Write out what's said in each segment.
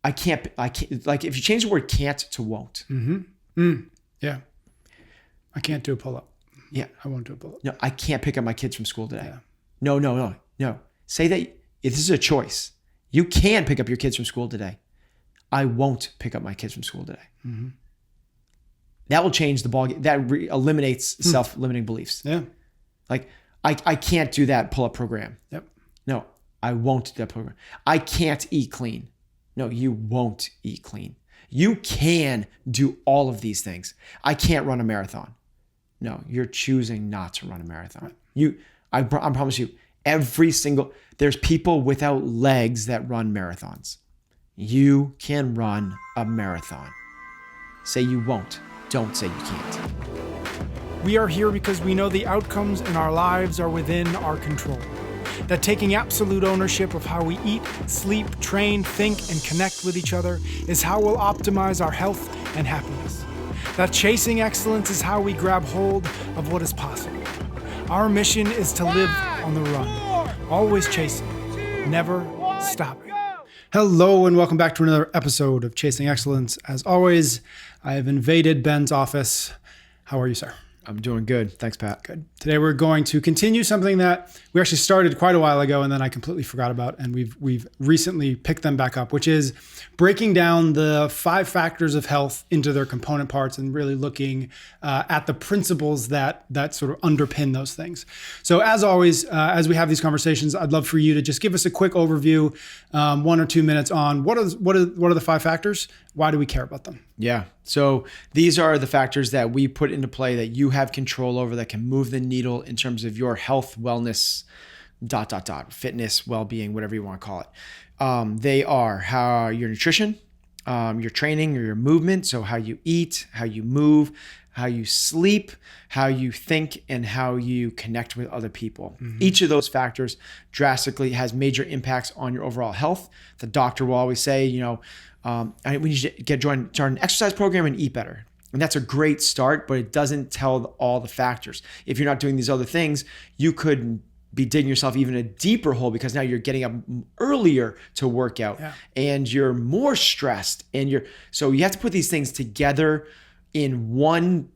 I can't, like if you change the word can't to won't. Yeah. I can't do a pull-up. Yeah. I won't do a pull-up. No, I can't pick up my kids from school today. Yeah. No. Say that if this is a choice. You can pick up your kids from school today. I won't pick up my kids from school today. That will change the ball. That eliminates self-limiting beliefs. Yeah. Like I can't do that pull-up program. Yep. No, I won't do that program. I can't eat clean. No, you won't eat clean. You can do all of these things. I can't run a marathon. No, you're choosing not to run a marathon. I promise you, there's people without legs that run marathons. You can run a marathon. Say you won't. Don't say you can't. We are here because we know the outcomes in our lives are within our control. That taking absolute ownership of how we eat, sleep, train, think, and connect with each other is how we'll optimize our health and happiness. That chasing excellence is how we grab hold of what is possible. Our mission is to live on the run, always chasing, never stopping. Hello and welcome back to another episode of Chasing Excellence. As always, I have invaded Ben's office. How are you, sir? I'm doing good. Thanks, Pat. Good. Today we're going to continue something that we actually started quite a while ago and then I completely forgot about, and we've recently picked them back up, which is breaking down the 5 factors of health into their component parts and really looking at the principles that sort of underpin those things. So as always, as we have these conversations, I'd love for you to just give us a quick overview, 1 or 2 minutes on what are the 5 factors? Why do we care about them? Yeah. So these are the factors that we put into play that you have control over that can move the needle in terms of your health, wellness, fitness, well-being, whatever you want to call it. They are how your nutrition, your training, or your movement. So how you eat, how you move, how you sleep, how you think, and how you connect with other people. Each of those factors drastically has major impacts on your overall health. The doctor will always say, we need to join an exercise program and eat better. And that's a great start, but it doesn't tell all the factors. If you're not doing these other things, you could be digging yourself even a deeper hole because now you're getting up earlier to work out and you're more stressed. So you have to put these things together in one,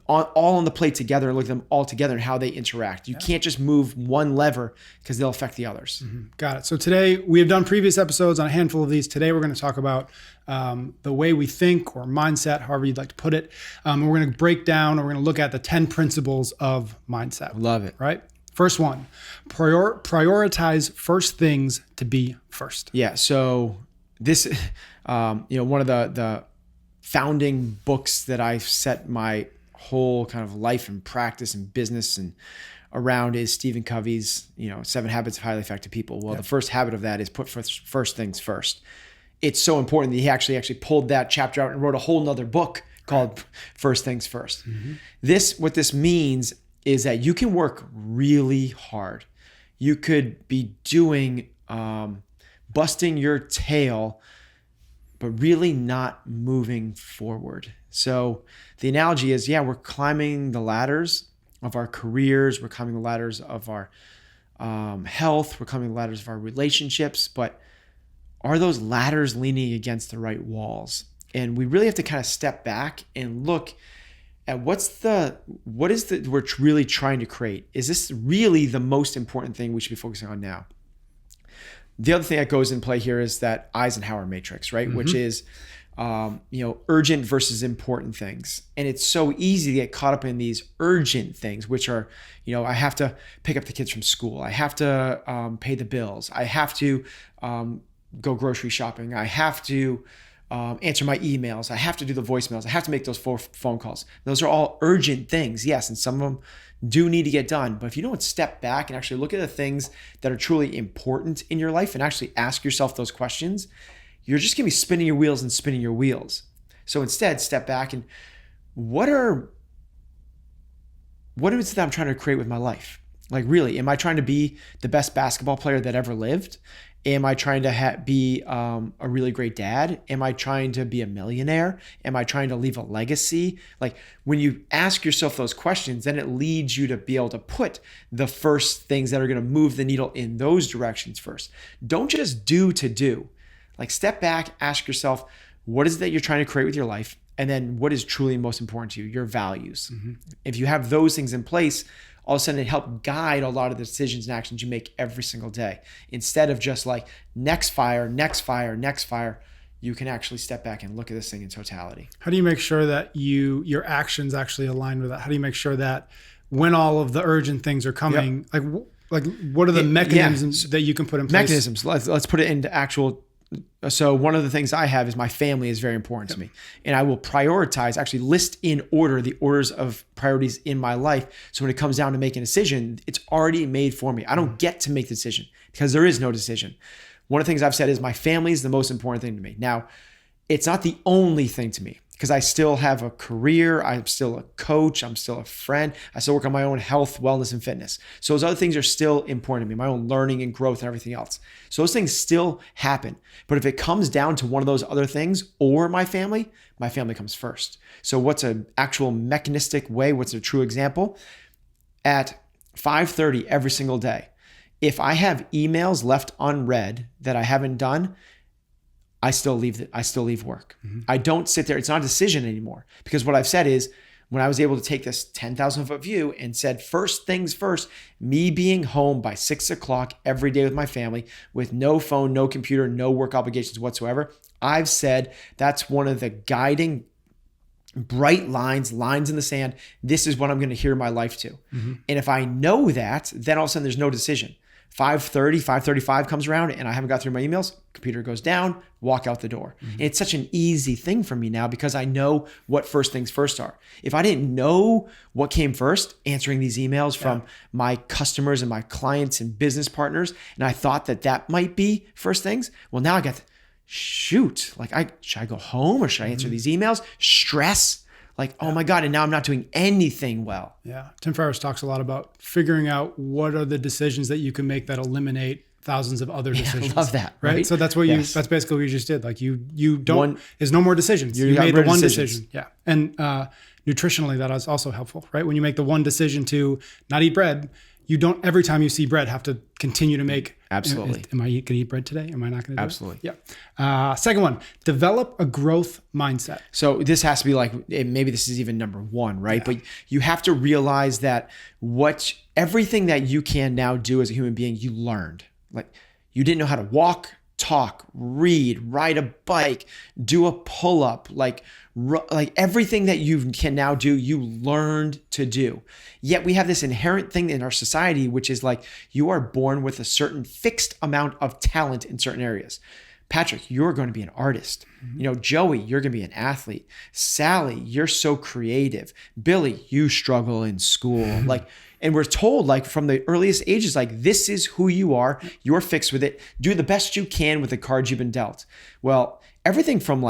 all on the plate together and look at them all together and how they interact. You can't just move one lever because they'll affect the others. Got it. So today we have done previous episodes on a handful of these. Today we're going to talk about the way we think, or mindset, however you'd like to put it. We're going to break down, or we're going to look at the 10 principles of mindset. Love it. Right? First one, prioritize first things to be first. Yeah. So this, one of the founding books that I set my whole kind of life and practice and business and around is Stephen Covey's, 7 Habits of Highly Effective People. Well, the first habit of that is put first things first. It's so important that he actually pulled that chapter out and wrote a whole nother book called First Things First. What this means is that you can work really hard. You could be doing, busting your tail, but really not moving forward. So the analogy is, we're climbing the ladders of our careers. We're climbing the ladders of our health. We're climbing the ladders of our relationships. But are those ladders leaning against the right walls? And we really have to kind of step back and look at what is we're really trying to create. Is this really the most important thing we should be focusing on now? The other thing that goes in play here is that Eisenhower matrix, right? Which is, urgent versus important things. And it's so easy to get caught up in these urgent things, which are, I have to pick up the kids from school. I have to pay the bills. I have to go grocery shopping. I have to answer my emails. I have to do the voicemails. I have to make those 4 phone calls. Those are all urgent things. Yes. And some of them do need to get done. But if you don't step back and actually look at the things that are truly important in your life and actually ask yourself those questions, you're just going to be spinning your wheels. So instead, step back and what is it that I'm trying to create with my life? Like, really, am I trying to be the best basketball player that ever lived? Am I trying to be a really great dad? Am I trying to be a millionaire? Am I trying to leave a legacy? Like, when you ask yourself those questions, then it leads you to be able to put the first things that are going to move the needle in those directions first. Don't just do to do. Like step back, ask yourself, what is it that you're trying to create with your life? And then what is truly most important to you? Your values. If you have those things in place, all of a sudden it helps guide a lot of the decisions and actions you make every single day. Instead of just like next fire, next fire, next fire, you can actually step back and look at this thing in totality. How do you make sure that your actions actually align with that? How do you make sure that when all of the urgent things are coming, like what are the mechanisms that you can put in place? Mechanisms. Let's put it into actual. So one of the things I have is my family is very important to me, and I will prioritize, actually list in order the orders of priorities in my life. So when it comes down to making a decision, it's already made for me. I don't get to make the decision because there is no decision. One of the things I've said is my family is the most important thing to me. Now, it's not the only thing to me because I still have a career. I'm still a coach. I'm still a friend. I still work on my own health, wellness, and fitness. So those other things are still important to me, my own learning and growth and everything else. So those things still happen. But if it comes down to one of those other things or my family comes first. So what's an actual mechanistic way? What's a true example? At 5:30 every single day, if I have emails left unread that I haven't done, I still leave work. I don't sit there. It's not a decision anymore because what I've said is when I was able to take this 10,000 foot view and said, first things first, me being home by 6 o'clock every day with my family with no phone, no computer, no work obligations whatsoever. I've said that's one of the guiding bright lines in the sand. This is what I'm going to hear my life to. And if I know that, then all of a sudden there's no decision. 5:30, 5:35 comes around and I haven't got through my emails, computer goes down, walk out the door. And it's such an easy thing for me now because I know what first things first are. If I didn't know what came first, answering these emails from my customers and my clients and business partners, and I thought that might be first things, well, now I got, should I go home or should I answer these emails? Stress. Like, oh my God, and now I'm not doing anything well. Yeah. Tim Ferriss talks a lot about figuring out what are the decisions that you can make that eliminate thousands of other decisions. I love that. Right? So that's what that's basically what you just did. Like you don't, there's no more decisions. You made the one decision. Yeah. And nutritionally, that is also helpful, right? When you make the one decision to not eat bread, you don't, every time you see bread, have to continue to make. Absolutely. Am I going to eat bread today? Am I not going to do Absolutely. it? Yeah. Second one, develop a growth mindset. So this has to be like, maybe this is even number one, right? Yeah. But you have to realize that everything that you can now do as a human being, you learned. Like you didn't know how to walk, talk, read, ride a bike, do a pull-up, like everything that you can now do, you learned to do. Yet we have this inherent thing in our society, which is like you are born with a certain fixed amount of talent in certain areas. Patrick, you're going to be an artist. Joey, you're going to be an athlete. Sally, you're so creative. Billy, you struggle in school. And we're told from the earliest ages, this is who you are. You're fixed with it. Do the best you can with the cards you've been dealt. Well, everything from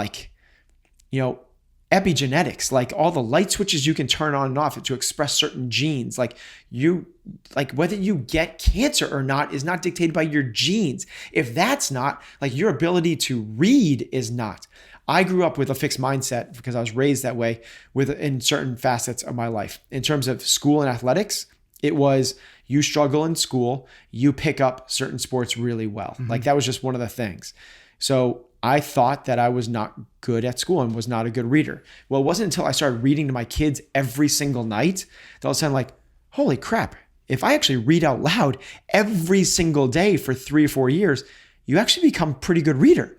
epigenetics, all the light switches you can turn on and off to express certain genes, whether you get cancer or not is not dictated by your genes. If that's not, your ability to read is not. I grew up with a fixed mindset because I was raised that way in certain facets of my life. In terms of school and athletics, it was you struggle in school, you pick up certain sports really well. That was just one of the things. So I thought that I was not good at school and was not a good reader. Well, it wasn't until I started reading to my kids every single night that all of a sudden holy crap, if I actually read out loud every single day for 3 or 4 years, you actually become a pretty good reader.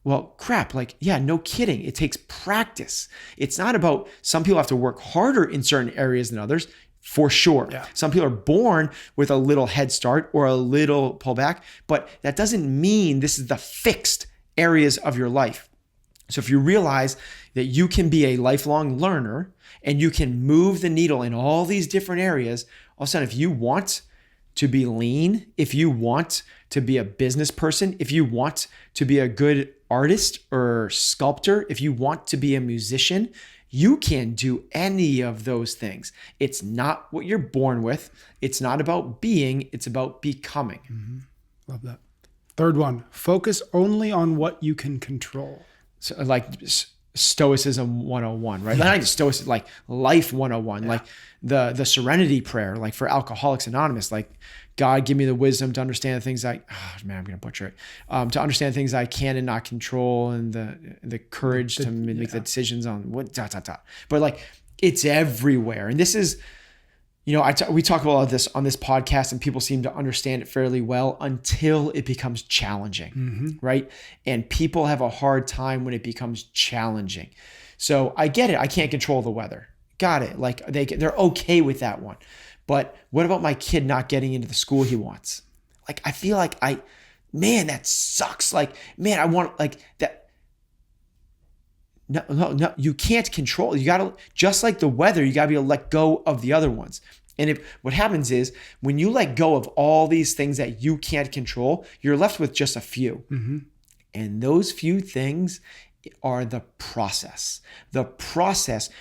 Well, crap, no kidding. It takes practice. It's not about, some people have to work harder in certain areas than others. For sure. Yeah. Some people are born with a little head start or a little pullback, but that doesn't mean this is the fixed areas of your life. So if you realize that you can be a lifelong learner and you can move the needle in all these different areas, all of a sudden, if you want to be lean, if you want to be a business person, if you want to be a good artist or sculptor, if you want to be a musician, you can do any of those things. It's not what you're born with. It's not about being, it's about becoming. Love that. Third one, focus only on what you can control. So Stoicism 101, right? Not just Stoicism, life 101, the Serenity Prayer, for Alcoholics Anonymous, God, give me the wisdom to understand the things I'm going to butcher it. To understand things I can and not control, and the courage to make the decisions on what, But like, it's everywhere. And this is, we talk about this on this podcast, and people seem to understand it fairly well until it becomes challenging, right? And people have a hard time when it becomes challenging. So I get it. I can't control the weather. Got it. Like they're okay with that one. But what about my kid not getting into the school he wants? Like, I feel like man, that sucks. Like, man, I want like that. No, you can't control. You got to, just like the weather, you got to be able to let go of the other ones. And what happens is when you let go of all these things that you can't control, you're left with just a few. And those few things are the process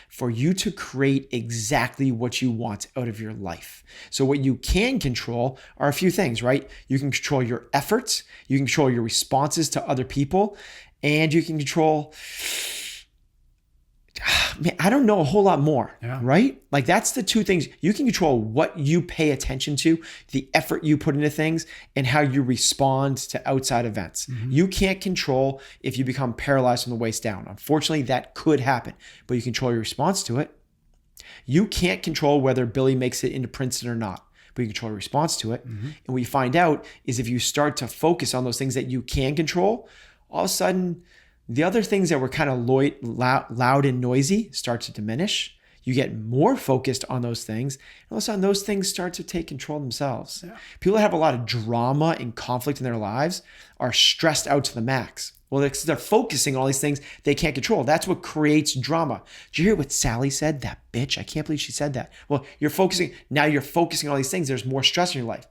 for you to create exactly what you want out of your life. So what you can control are a few things, right? You can control your efforts, you can control your responses to other people, and you can control, man, I don't know a whole lot more, right? Like that's the two things. You can control what you pay attention to, the effort you put into things, and how you respond to outside events. You can't control if you become paralyzed from the waist down. Unfortunately, that could happen, but you control your response to it. You can't control whether Billy makes it into Princeton or not, but you control your response to it. And what you find out is if you start to focus on those things that you can control, all of a sudden, the other things that were kind of loud and noisy start to diminish. You get more focused on those things. And all of a sudden, those things start to take control of themselves. People that have a lot of drama and conflict in their lives are stressed out to the max. Well, they're focusing on all these things they can't control. That's what creates drama. Did you hear what Sally said? That bitch. I can't believe she said that. Well, you're focusing on all these things. There's more stress in your life.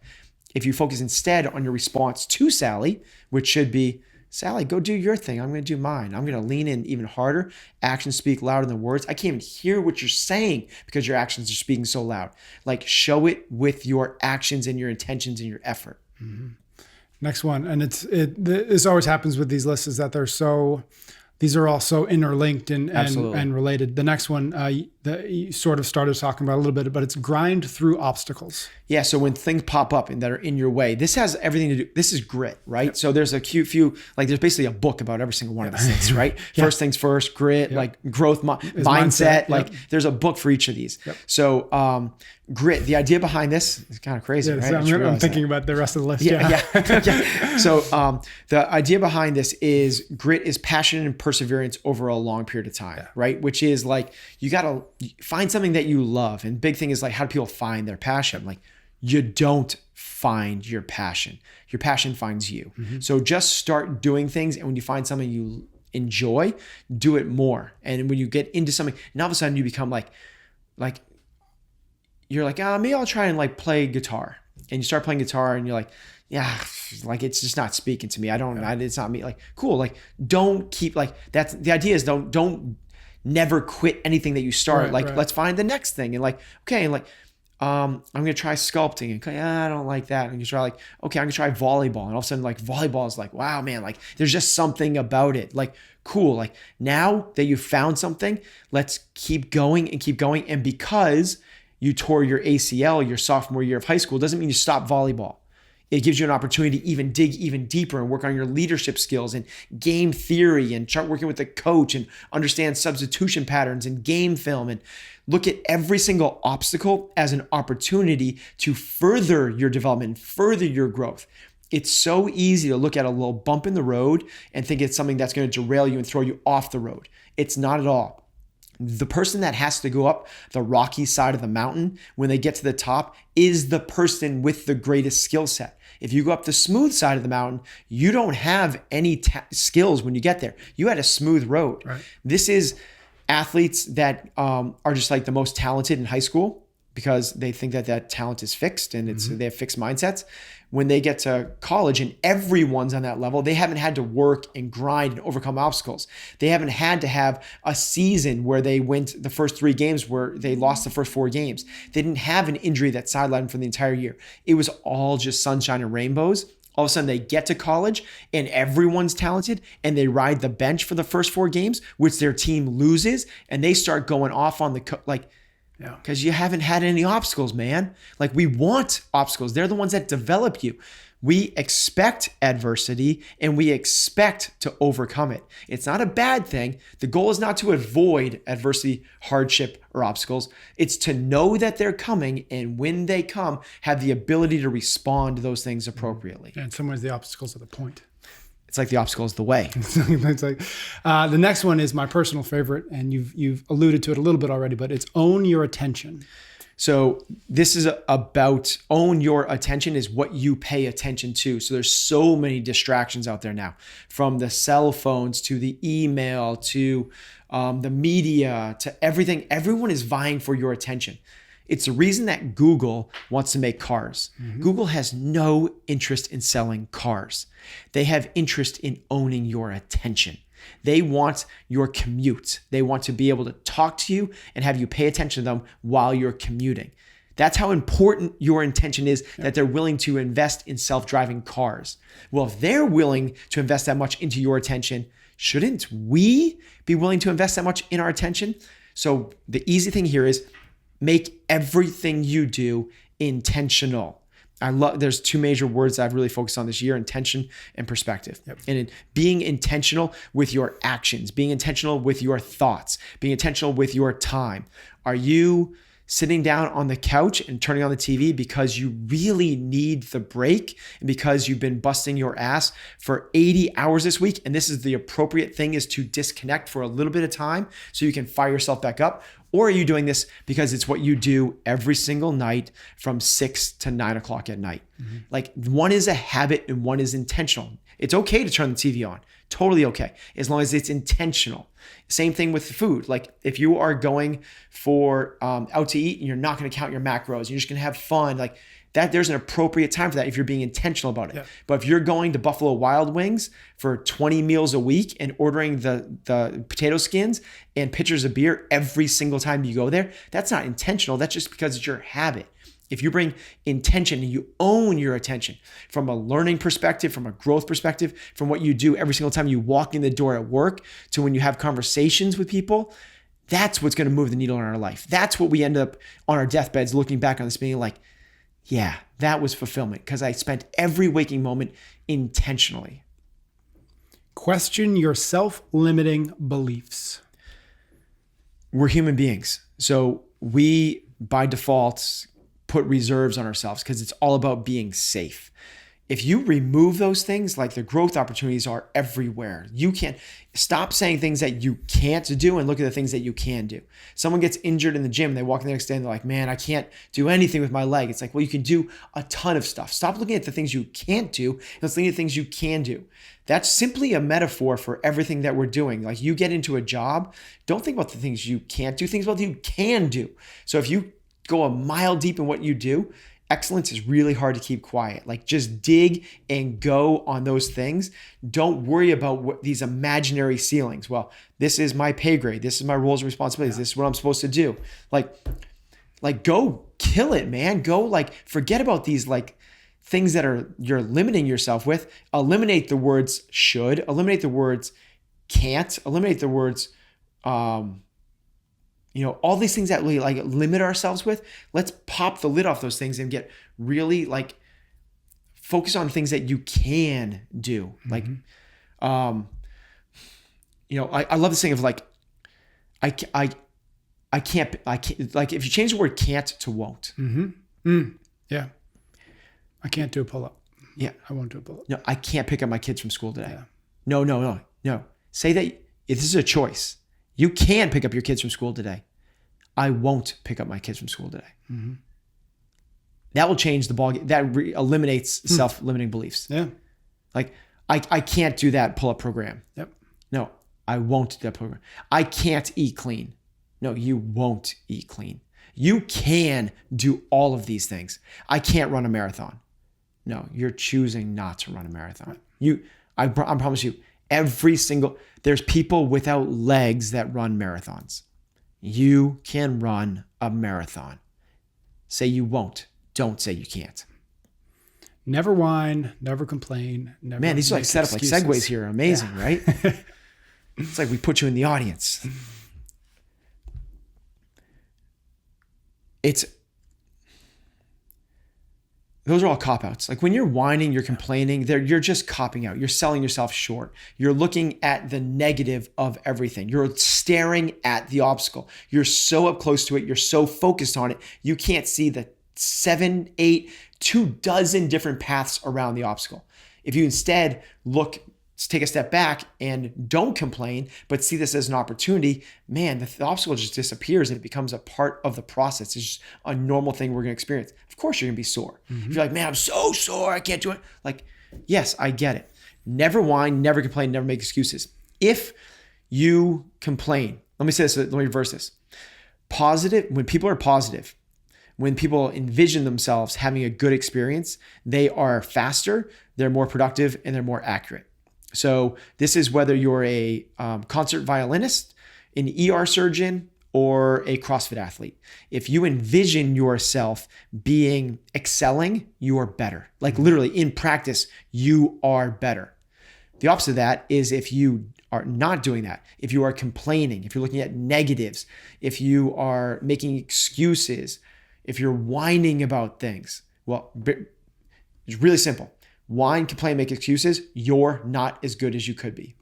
If you focus instead on your response to Sally, which should be, Sally, go do your thing. I'm going to do mine. I'm going to lean in even harder. Actions speak louder than words. I can't even hear what you're saying because your actions are speaking so loud. Like, show it with your actions and your intentions and your effort. Next one. And this always happens with these lists, is that these are all so interlinked and related. The next one that you sort of started talking about a little bit, but it's grind through obstacles. Yeah. So when things pop up and that are in your way, this has everything to do. This is grit, right? So there's a few, like there's basically a book about every single one of these things, right? First things first, grit, like growth mindset. Like there's a book for each of these. So grit, the idea behind this is kind of crazy, right? I'm thinking about the rest of the list. So the idea behind this is grit is passion and perseverance over a long period of time, right? Which is like, you got to find something that you love. And big thing is like, how do people find their passion? Like, you don't find your passion. Your passion finds you. So just start doing things. And when you find something you enjoy, do it more. And when you get into something, and all of a sudden you become like you're like, maybe I'll try and like play guitar. And you start playing guitar and you're like, like it's just not speaking to me. It's not me. Like, cool. Like, don't keep like, that's the idea is don't never quit anything that you start. Let's find the next thing. And like, okay. And like, I'm going to try sculpting. And okay, I don't like that. And you try like, okay, I'm going to try volleyball. And all of a sudden like volleyball is like, wow, man, like there's just something about it. Like, cool. Like now that you found something, let's keep going and keep going. And because you tore your ACL your sophomore year of high school, doesn't mean you stop volleyball. It gives you an opportunity to even dig even deeper and work on your leadership skills and game theory and start working with a coach and understand substitution patterns and game film and look at every single obstacle as an opportunity to further your development, further your growth. It's so easy to look at a little bump in the road and think it's something that's going to derail you and throw you off the road. It's not at all. The person that has to go up the rocky side of the mountain when they get to the top is the person with the greatest skill set. If you go up the smooth side of the mountain, you don't have any skills when you get there. You had a smooth road. Right. This is athletes that are just like the most talented in high school because they think that talent is fixed and they have fixed mindsets. When they get to college and everyone's on that level, they haven't had to work and grind and overcome obstacles. They haven't had to have a season where they went the first 3 games where they lost the first 4 games. They didn't have an injury that sidelined them for the entire year. It was all just sunshine and rainbows. All of a sudden they get to college and everyone's talented and they ride the bench for the first 4 games, which their team loses, and they start going off on the Yeah. Because you haven't had any obstacles, man. Like, we want obstacles. They're the ones that develop you. We expect adversity and we expect to overcome it. It's not a bad thing. The goal is not to avoid adversity, hardship, or obstacles. It's to know that they're coming, and when they come, have the ability to respond to those things appropriately. And in some ways, the obstacles are the point. It's like the obstacle is the way. It's like, the next one is my personal favorite, and you've alluded to it a little bit already, but it's own your attention. So this is about own your attention is what you pay attention to. So there's so many distractions out there now, from the cell phones to the email to the media to everything. Everyone is vying for your attention. It's the reason that Google wants to make cars. Mm-hmm. Google has no interest in selling cars. They have interest in owning your attention. They want your commute. They want to be able to talk to you and have you pay attention to them while you're commuting. That's how important your intention is, that they're willing to invest in self-driving cars. Well, if they're willing to invest that much into your attention, shouldn't we be willing to invest that much in our attention? So the easy thing here is make everything you do intentional. There's two major words that I've really focused on this year: intention and perspective. Yep. And being intentional with your actions, being intentional with your thoughts, being intentional with your time. Are you sitting down on the couch and turning on the TV because you really need the break and because you've been busting your ass for 80 hours this week, and this is the appropriate thing, is to disconnect for a little bit of time so you can fire yourself back up? Or are you doing this because it's what you do every single night from 6 to 9 o'clock at night? Mm-hmm. Like, one is a habit and one is intentional. It's okay to turn the TV on. Totally okay, as long as it's intentional. Same thing with food. Like, if you are going for out to eat and you're not going to count your macros, you're just going to have fun, like that, there's an appropriate time for that if you're being intentional about it. Yeah. But if you're going to Buffalo Wild Wings for 20 meals a week and ordering the potato skins and pitchers of beer every single time you go there, that's not intentional. That's just because it's your habit. If you bring intention and you own your attention from a learning perspective, from a growth perspective, from what you do every single time you walk in the door at work to when you have conversations with people, that's what's going to move the needle in our life. That's what we end up on our deathbeds looking back on this being like, yeah, that was fulfillment because I spent every waking moment intentionally. Question your self-limiting beliefs. We're human beings. So we, by default, put reserves on ourselves because it's all about being safe. If you remove those things, like, the growth opportunities are everywhere. You can't stop saying things that you can't do and look at the things that you can do. Someone gets injured in the gym and they walk in the next day and they're like, man, I can't do anything with my leg. It's like, well, you can do a ton of stuff. Stop looking at the things you can't do and let's look at the things you can do. That's simply a metaphor for everything that we're doing. Like, you get into a job, don't think about the things you can't do, think about what you can do. So if you go a mile deep in what you do, excellence is really hard to keep quiet. Like, just dig and go on those things. Don't worry about these imaginary ceilings. Well, this is my pay grade. This is my roles and responsibilities. This is what I'm supposed to do. Like go kill it, man. Go, like, forget about these, like, things that you're limiting yourself with. Eliminate the words should, eliminate the words can't, eliminate the words, all these things that we, like, limit ourselves with. Let's pop the lid off those things and get really, like, focus on things that you can do. Mm-hmm. Like, I love this thing of, like, I can't, like, if you change the word can't to won't. Mm-hmm. Yeah. I can't do a pull-up. Yeah. I won't do a pull-up. No, I can't pick up my kids from school today. Yeah. No. Say that this is a choice. You can pick up your kids from school today. I won't pick up my kids from school today. Mm-hmm. That will change the ball. That eliminates self-limiting beliefs. Yeah. Like, I can't do that pull-up program. Yep. No, I won't do that program. I can't eat clean. No, you won't eat clean. You can do all of these things. I can't run a marathon. No, you're choosing not to run a marathon. I promise you, there's people without legs that run marathons. You can run a marathon. Say you won't. Don't say you can't. Never whine, never complain. Never. Man, these are like set up like segues here. Amazing, yeah. Right? It's like we put you in the audience. those are all cop-outs. Like when you're whining, you're complaining, you're just copping out. You're selling yourself short. You're looking at the negative of everything. You're staring at the obstacle. You're so up close to it. You're so focused on it. You can't see the 7, 8, 24 different paths around the obstacle. If you instead take a step back and don't complain, but see this as an opportunity, man, the obstacle just disappears and it becomes a part of the process. It's just a normal thing we're going to experience. Of course, you're going to be sore. If you're like, man, I'm so sore, I can't do it. Like, yes, I get it. Never whine, never complain, never make excuses. If you complain, let me say this, let me reverse this. When people are positive, when people envision themselves having a good experience, they are faster, they're more productive, and they're more accurate. So this is whether you're a concert violinist, an ER surgeon, or a CrossFit athlete. If you envision yourself excelling, you are better. Like literally in practice, you are better. The opposite of that is if you are not doing that, if you are complaining, if you're looking at negatives, if you are making excuses, if you're whining about things, well, it's really simple. Whine, complain, make excuses, you're not as good as you could be.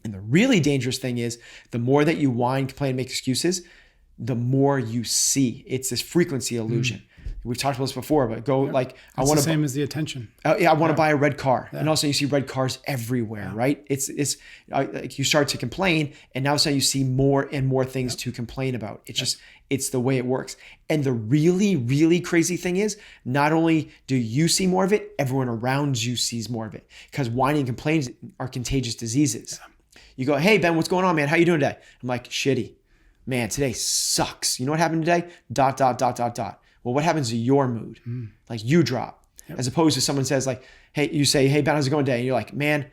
And the really dangerous thing is the more that you whine, complain, make excuses, the more you see. It's this frequency illusion. We've talked about this before, but I want the same as the attention. I want to buy a red car. Yeah. And also you see red cars everywhere, right? It's like you start to complain and now suddenly you see more and more things to complain about. It's the way it works. And the really, really crazy thing is not only do you see more of it, everyone around you sees more of it because whining and complaining are contagious diseases. Yeah. You go, hey, Ben, what's going on, man? How you doing today? I'm like, shitty. Man, today sucks. You know what happened today? ... Well, what happens to your mood? Like you drop. Yep. As opposed to someone says like, hey, you say, hey, Ben, how's it going today? And you're like, man,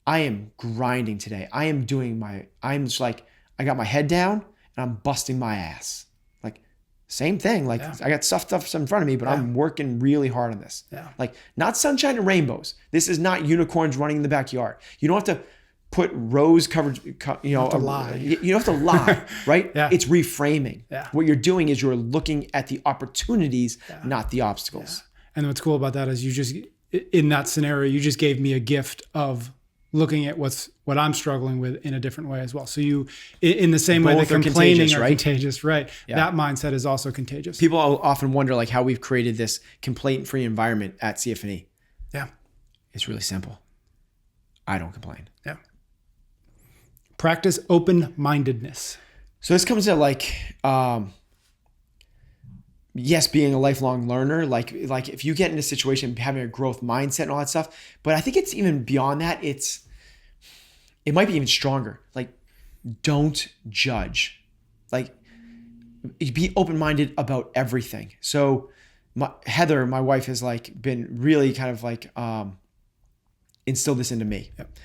I am grinding today. I'm just like, I got my head down and I'm busting my ass. Like same thing. Like I got stuff in front of me, but I'm working really hard on this. Yeah. Like not sunshine and rainbows. This is not unicorns running in the backyard. You don't have to put rose covered, you don't have to lie. You don't have to lie, right? Yeah. It's reframing. Yeah. What you're doing is you're looking at the opportunities, not the obstacles. Yeah. And what's cool about that is in that scenario, you just gave me a gift of looking at what I'm struggling with in a different way as well. So you, in the same way that complaining are contagious, right? Yeah. That mindset is also contagious. People often wonder like how we've created this complaint-free environment at CF&E. Yeah. It's really simple. I don't complain. Yeah. Practice open-mindedness. So this comes to like, yes, being a lifelong learner, like if you get in a situation, having a growth mindset and all that stuff, but I think it's even beyond that. It might be even stronger. Like, don't judge. Like, be open-minded about everything. So Heather, my wife, has like been really kind of like instilled this into me. Yep.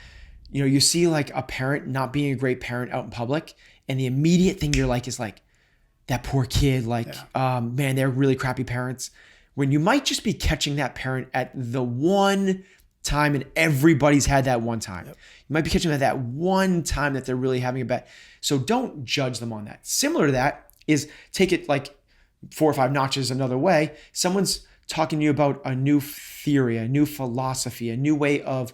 You know, you see like a parent not being a great parent out in public, and the immediate thing you're like is like, that poor kid, like, man, they're really crappy parents. When you might just be catching that parent at the one time, and everybody's had that one time. Yep. You might be catching them at that one time that they're really having a bad. So don't judge them on that. Similar to that is take it like 4 or 5 notches another way. Someone's talking to you about a new theory, a new philosophy, a new way of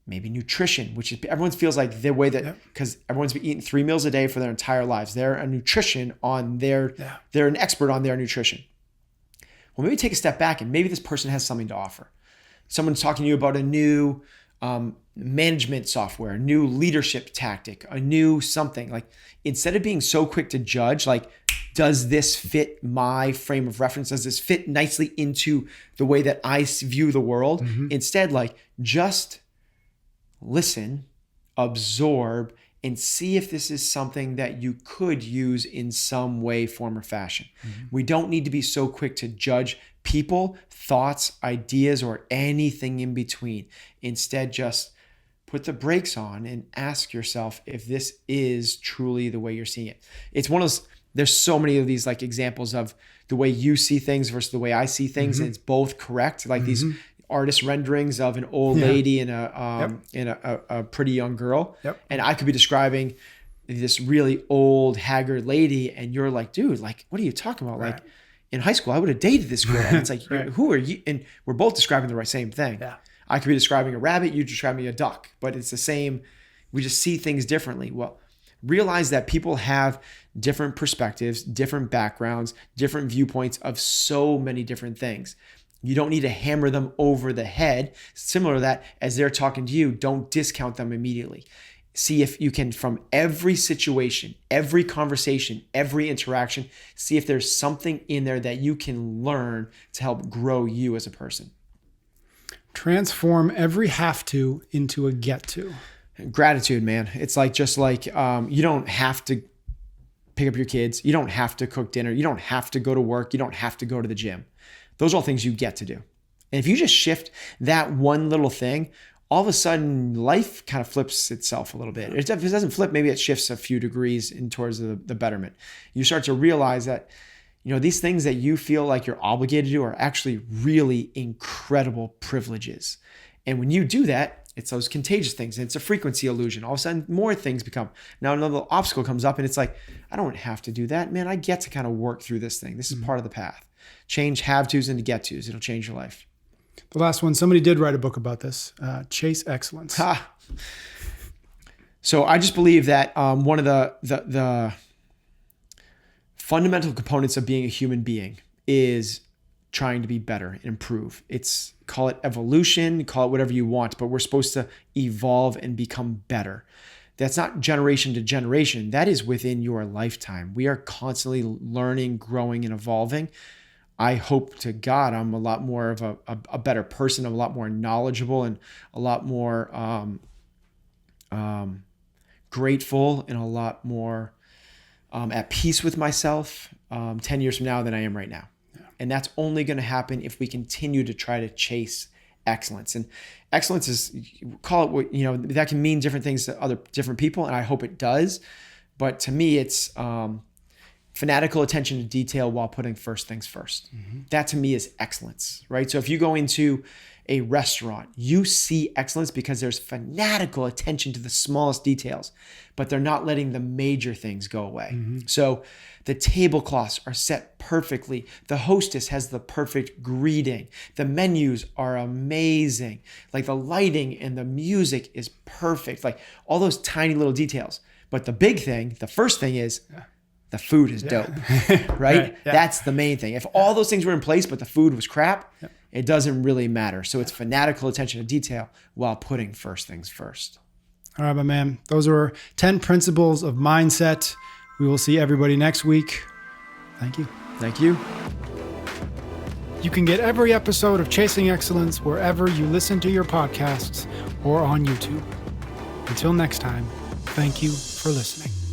maybe nutrition, which is everyone feels like the way that, because everyone's been eating 3 meals a day for their entire lives. They're an expert on their nutrition. Well, maybe take a step back and maybe this person has something to offer. Someone's talking to you about a new management software, a new leadership tactic, a new something. Like, instead of being so quick to judge, like, does this fit my frame of reference? Does this fit nicely into the way that I view the world? Mm-hmm. Instead, like, just listen, absorb, and see if this is something that you could use in some way, form, or fashion. Mm-hmm. We don't need to be so quick to judge people, thoughts, ideas, or anything in between. Instead, just put the brakes on and ask yourself if this is truly the way you're seeing it. It's one of those, there's so many of these like examples of the way you see things versus the way I see things, and it's both correct. Like these artist renderings of an old lady and a pretty young girl. Yep. And I could be describing this really old, haggard lady, and you're like, dude, like, what are you talking about? Right. Like, in high school, I would have dated this girl. And it's like, Right. who are you? And we're both describing the same thing. Yeah. I could be describing a rabbit, you describing a duck, but it's the same. We just see things differently. Well, realize that people have different perspectives, different backgrounds, different viewpoints of so many different things. You don't need to hammer them over the head. Similar to that, as they're talking to you, don't discount them immediately. See if you can, from every situation, every conversation, every interaction, see if there's something in there that you can learn to help grow you as a person. Transform every have to into a get to. Gratitude, man. It's like, just like, you don't have to pick up your kids. You don't have to cook dinner. You don't have to go to work. You don't have to go to the gym. Those are all things you get to do. And if you just shift that one little thing, all of a sudden life kind of flips itself a little bit. If it doesn't flip, maybe it shifts a few degrees in towards the betterment. You start to realize that, these things that you feel like you're obligated to do are actually really incredible privileges. And when you do that, it's those contagious things. And it's a frequency illusion. All of a sudden, more things become. Now another obstacle comes up and it's like, I don't have to do that. Man, I get to kind of work through this thing. This is part of the path. Change have-tos into get-tos. It'll change your life. The last one, somebody did write a book about this. Chase Excellence. So I just believe that one of the fundamental components of being a human being is trying to be better and improve. Call it evolution, call it whatever you want, but we're supposed to evolve and become better. That's not generation to generation. That is within your lifetime. We are constantly learning, growing, and evolving. I hope to God I'm a lot more of a better person. I'm a lot more knowledgeable and a lot more grateful and a lot more at peace with myself 10 years from now than I am right now. Yeah. And that's only going to happen if we continue to try to chase excellence. And excellence is, call it what, that can mean different things to different people. And I hope it does. But to me, it's fanatical attention to detail while putting first things first. Mm-hmm. That to me is excellence, right? So if you go into a restaurant, you see excellence because there's fanatical attention to the smallest details, but they're not letting the major things go away. Mm-hmm. So the tablecloths are set perfectly. The hostess has the perfect greeting. The menus are amazing. Like the lighting and the music is perfect. Like all those tiny little details. But the big thing, the first thing is the food is dope, right? Yeah. That's the main thing. If all those things were in place, but the food was crap, it doesn't really matter. So it's fanatical attention to detail while putting first things first. All right, my man. Those are 10 principles of mindset. We will see everybody next week. Thank you. Thank you. You can get every episode of Chasing Excellence wherever you listen to your podcasts or on YouTube. Until next time, thank you for listening.